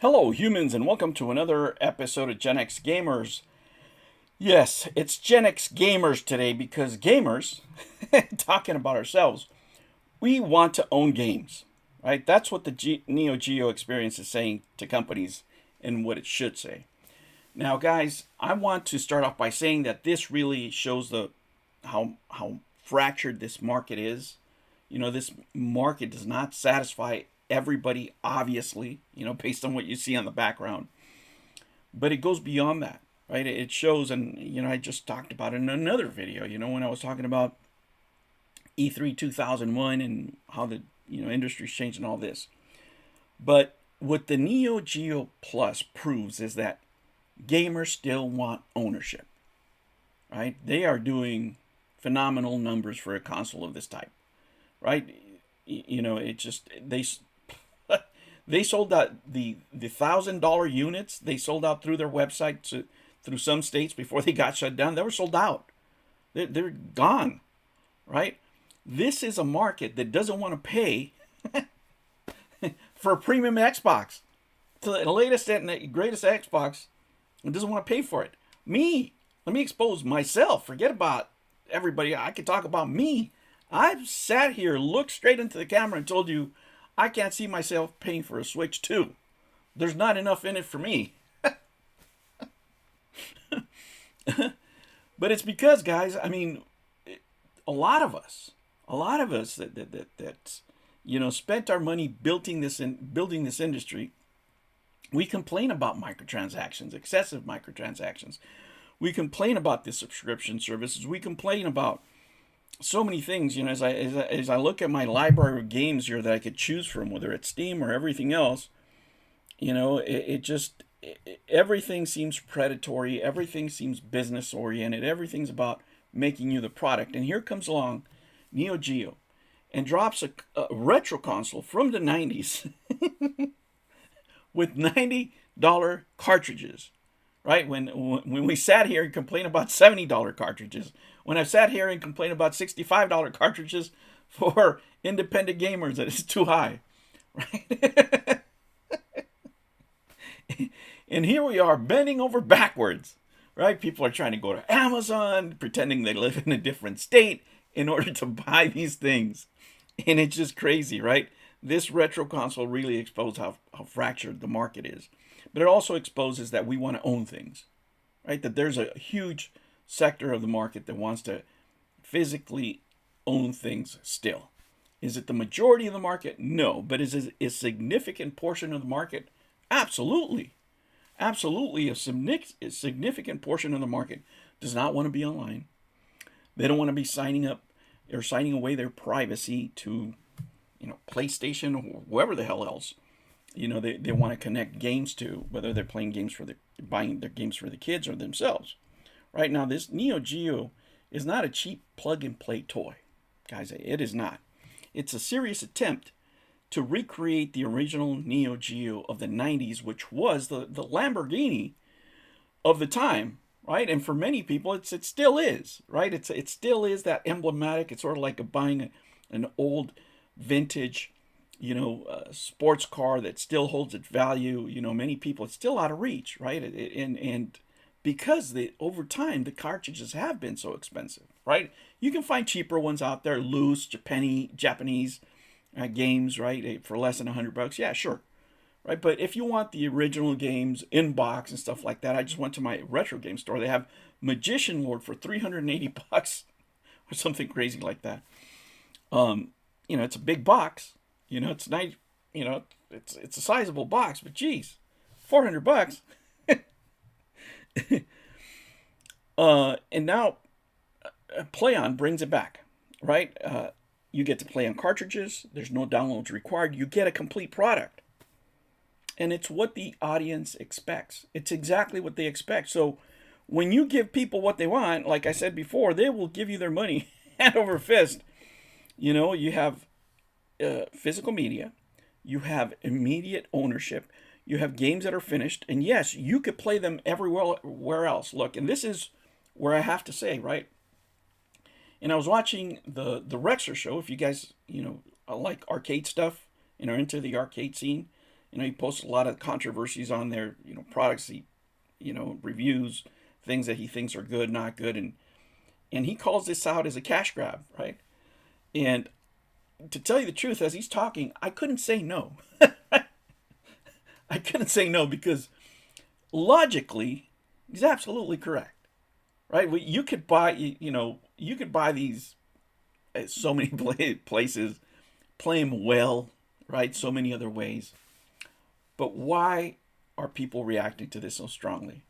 Hello, humans, and welcome to another episode of Gen X Gamers. Yes, it's Gen X Gamers today because gamers, talking about ourselves, we want to own games, right? That's what the Neo Geo experience is saying to companies and what it should say. Now, guys, I want to start off by saying that this really shows the how fractured this market is. This market does not satisfy everybody, obviously, based on what you see on the background. But it goes beyond that, right? It shows, and, I just talked about it in another video, when I was talking about E3 2001 and how the, industry's changed and all this. But what the Neo Geo Plus proves is that gamers still want ownership, right? They are doing phenomenal numbers for a console of this type, right? It just they sold out the $1,000 units. They sold out through their website through some states before they got shut down. They were sold out. They're gone, right? This is a market that doesn't want to pay for a premium Xbox. So the latest and the greatest Xbox, it doesn't want to pay for it. Let me expose myself. Forget about everybody. I can talk about me. I've sat here, looked straight into the camera, and told you I can't see myself paying for a Switch 2. There's not enough in it for me. But it's because, guys, I mean, a lot of us that spent our money building this industry, we complain about microtransactions, excessive microtransactions. We complain about the subscription services. We complain about so many things. As I look at my library of games here that I could choose from, whether it's Steam or everything else, everything seems predatory. Everything seems business oriented. Everything's about making you the product. And here comes along Neo Geo and drops a retro console from the 90s with $90 cartridges, right? When we sat here and complained about $70 cartridges, when I've sat here and complained about $65 cartridges for independent gamers that it's too high, right? And here we are bending over backwards, right? People are trying to go to Amazon, pretending they live in a different state in order to buy these things. And it's just crazy, right? This retro console really exposed how fractured the market is. But it also exposes that we want to own things, right? That there's a huge sector of the market that wants to physically own things still. Is it the majority of the market? No. But is it a significant portion of the market? Absolutely. Absolutely. A significant portion of the market does not want to be online. They don't want to be signing up or signing away their privacy to, PlayStation or whoever the hell else. They want to connect games to, whether they're playing games buying their games for the kids or themselves. Right now, this Neo Geo is not a cheap plug and play toy, guys. It is not. It's a serious attempt to recreate the original Neo Geo of the 90s, which was the Lamborghini of the time, right? And for many people, it still is, right? It still is that emblematic. It's sort of like buying an old vintage, sports car that still holds its value. Many people, it's still out of reach, right? And because over time the cartridges have been so expensive, right? You can find cheaper ones out there, loose Japanese games, right, for less than $100. Yeah, sure, right. But if you want the original games in box and stuff like that, I just went to my retro game store. They have Magician Lord for $380 or something crazy like that. It's a big box. It's nice. It's a sizable box, but geez, $400. And now PlayOn brings it back, right? You get to play on cartridges. There's no downloads required. You get a complete product. And it's what the audience expects. It's exactly what they expect. So when you give people what they want, like I said before, they will give you their money hand over fist. You have physical media. You have immediate ownership. You have games that are finished. And yes, you could play them everywhere else. Look, and this is where I have to say, right? And I was watching the Rexer show. If you guys, like arcade stuff and are into the arcade scene, He posts a lot of controversies on there. Products he, reviews, things that he thinks are good, not good, and he calls this out as a cash grab, right? And to tell you the truth, as he's talking, I couldn't say no. I couldn't say no because logically, he's absolutely correct, right? You could buy, you could buy these at so many places, play them well, right? So many other ways. But why are people reacting to this so strongly,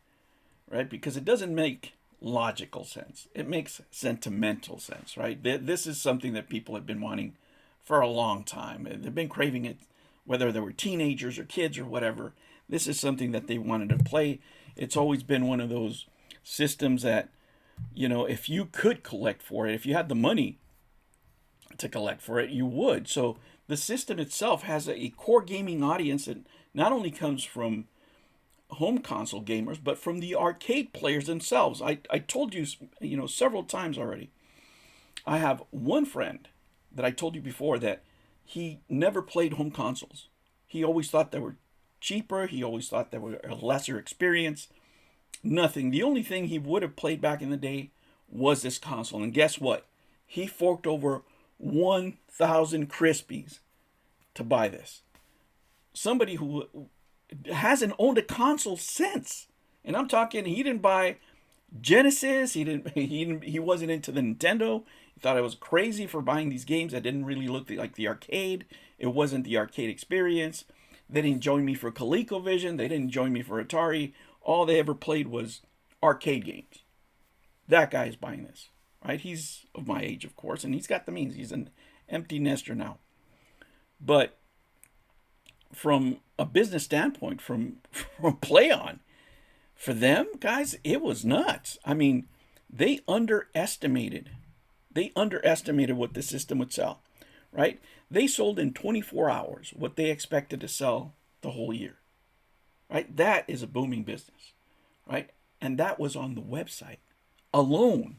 right? Because it doesn't make logical sense. It makes sentimental sense, right? This is something that people have been wanting for a long time. They've been craving it, whether they were teenagers or kids or whatever. This is something that they wanted to play. It's always been one of those systems that, if you could collect for it, if you had the money to collect for it, you would. So the system itself has a core gaming audience that not only comes from home console gamers, but from the arcade players themselves. I told you, several times already. I have one friend that I told you before that he never played home consoles. He always thought they were cheaper. He always thought they were a lesser experience. Nothing. The only thing he would have played back in the day was this console. And guess what? He forked over 1,000 Crispies to buy this. Somebody who hasn't owned a console since. And I'm talking, he didn't buy Genesis. He wasn't into the Nintendo. He thought I was crazy for buying these games that didn't really look like the arcade. It wasn't the arcade experience. They didn't join me for ColecoVision. They didn't join me for Atari. All they ever played was arcade games. That guy is buying this, right? He's of my age, of course, and he's got the means. He's an empty nester now. But from a business standpoint, from Play On, for them, guys, it was nuts. I mean, they underestimated what the system would sell, right? They sold in 24 hours what they expected to sell the whole year, right? That is a booming business, right? And that was on the website alone.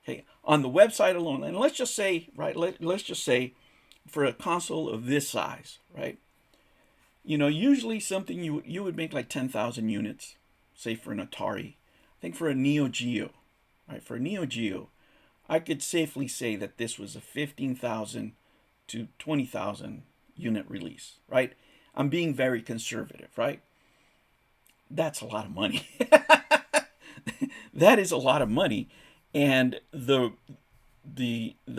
Okay, on the website alone. And let's just say, right, let's just say for a console of this size, right? Usually something you would make like 10,000 units, say for an Atari. I think for a Neo Geo, right? For a Neo Geo, I could safely say that this was a 15,000 to 20,000 unit release, right? I'm being very conservative, right? That's a lot of money. That is a lot of money. And the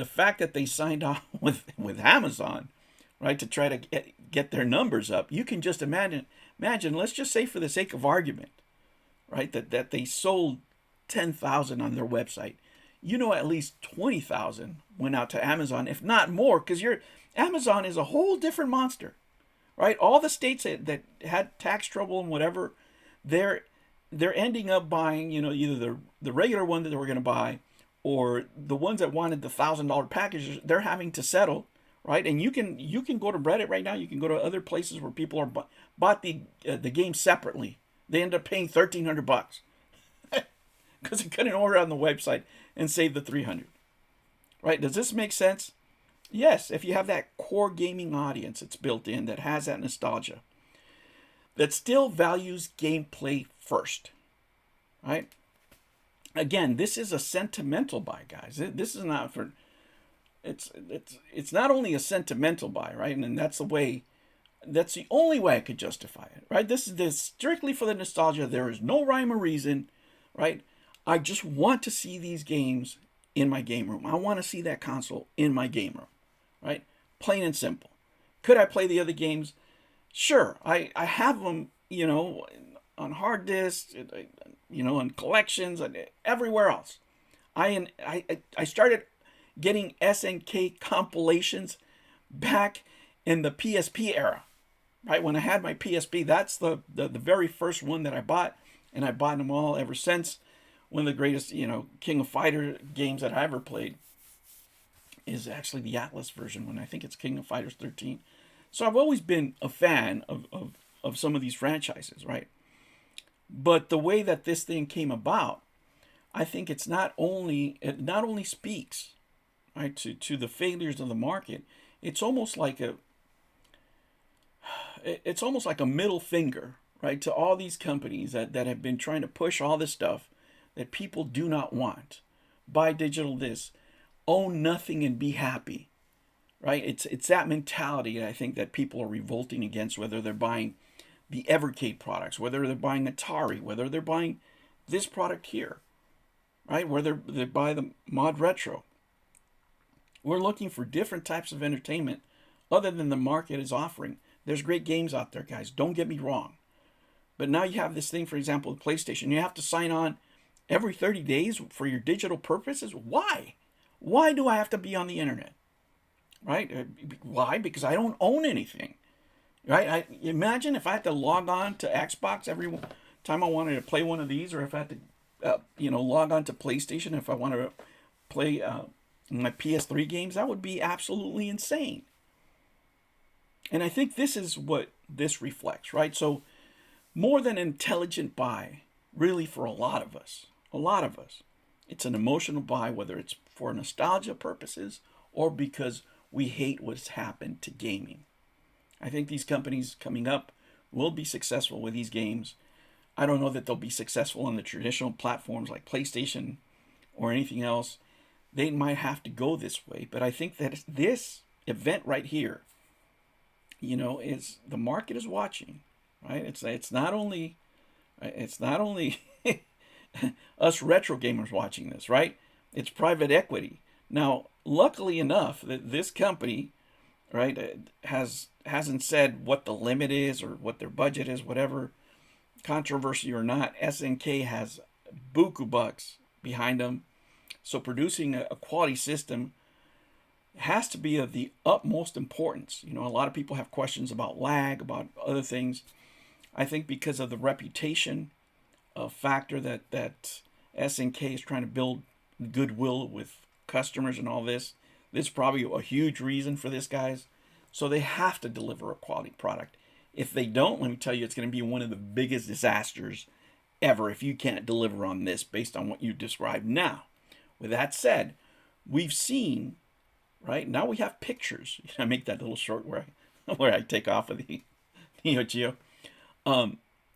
fact that they signed on with Amazon, right, to try to get their numbers up, you can just imagine, let's just say for the sake of argument, right, that they sold 10,000 on their website. At least 20,000 went out to Amazon, if not more, because Amazon is a whole different monster, right? All the states that had tax trouble and whatever, they're ending up buying, either the regular one that they were going to buy, or the ones that wanted the $1,000 packages. They're having to settle, right? And you can go to Reddit right now. You can go to other places where people are bought the game separately. They end up paying $1,300 because they couldn't order on the website and save the $300. Right? Does this make sense? Yes, if you have that core gaming audience that's built in, that has that nostalgia, that still values gameplay first, right? Again, this is a sentimental buy, guys. This is not for. It's not only a sentimental buy, right? And that's the only way I could justify it, right? This is strictly for the nostalgia. There is no rhyme or reason, right? I just want to see these games in my game room. I want to see that console in my game room, right? Plain and simple. Could I play the other games? Sure. I have them, on hard disks, on collections, and everywhere else. I started getting SNK compilations back in the PSP era, right? When I had my PSP, that's the very first one that I bought, and I bought them all ever since. One of the greatest, King of Fighter games that I ever played is actually the Atlas version one. I think it's King of Fighters 13. So I've always been a fan of some of these franchises, right? But the way that this thing came about, I think it not only speaks, right, to the failures of the market. It's almost like it's almost like a middle finger, right, to all these companies that have been trying to push all this stuff that people do not want. Buy digital this, own nothing and be happy, right? It's that mentality that I think that people are revolting against, whether they're buying the Evercade products, whether they're buying Atari, whether they're buying this product here, right? Whether they buy the Mod Retro. We're looking for different types of entertainment other than the market is offering. There's great games out there, guys. Don't get me wrong. But now you have this thing, for example, the PlayStation. You have to sign on every 30 days for your digital purposes. Why? Why do I have to be on the internet? Right? Why? Because I don't own anything. Right? Imagine if I had to log on to Xbox every time I wanted to play one of these, or if I had to, log on to PlayStation if I wanted to play my PS3 games. That would be absolutely insane. And I think this is what this reflects, right? So more than intelligent buy, really for a lot of us, it's an emotional buy, whether it's for nostalgia purposes or because we hate what's happened to gaming. I think these companies coming up will be successful with these games. I don't know that they'll be successful on the traditional platforms like PlayStation or anything else. They might have to go this way, but I think that this event right here, is the market is watching, right? It's not only us retro gamers watching this, right? It's private equity. Now, luckily enough, that this company, right, hasn't said what the limit is or what their budget is, whatever, controversy or not. SNK has buku bucks behind them, so producing a quality system has to be of the utmost importance. A lot of people have questions about lag, about other things. I think because of the reputation factor that SNK is trying to build goodwill with customers and all this, this is probably a huge reason for this, guys. So they have to deliver a quality product. If they don't, let me tell you, it's going to be one of the biggest disasters ever if you can't deliver on this based on what you described now. With that said, we've seen, right, now we have pictures. I make that little short where I take off of the Neo Geo.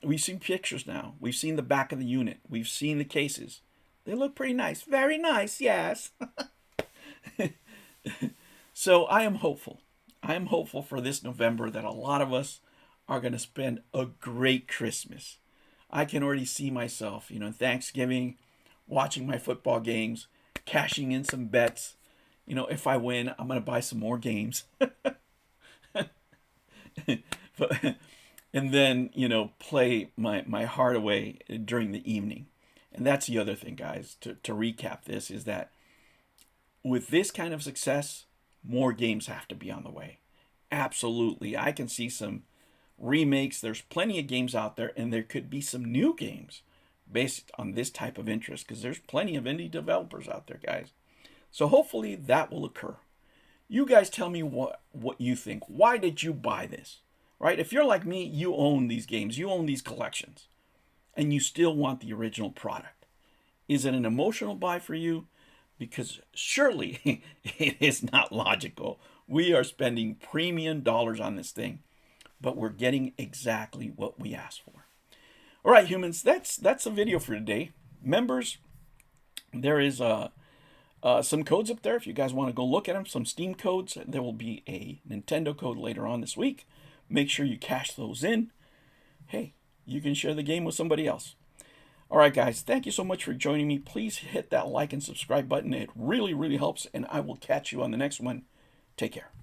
We've seen pictures now. We've seen the back of the unit. We've seen the cases. They look pretty nice. Very nice, yes. So I am hopeful. I am hopeful for this November that a lot of us are going to spend a great Christmas. I can already see myself, Thanksgiving, watching my football games, cashing in some bets. If I win, I'm going to buy some more games. And then, play my heart away during the evening. And that's the other thing, guys, to recap this, is that with this kind of success, more games have to be on the way. Absolutely. I can see some remakes. There's plenty of games out there, and there could be some new games based on this type of interest, because there's plenty of indie developers out there, guys. So hopefully that will occur. You guys tell me what you think. Why did you buy this? Right? If you're like me, you own these games, you own these collections, and you still want the original product. Is it an emotional buy for you? Because surely it is not logical. We are spending premium dollars on this thing, but we're getting exactly what we asked for. All right, humans, that's the video for today. Members, there is some codes up there if you guys want to go look at them, some Steam codes. There will be a Nintendo code later on this week. Make sure you cash those in. Hey, you can share the game with somebody else. All right, guys, thank you so much for joining me. Please hit that like and subscribe button. It really, really helps, and I will catch you on the next one. Take care.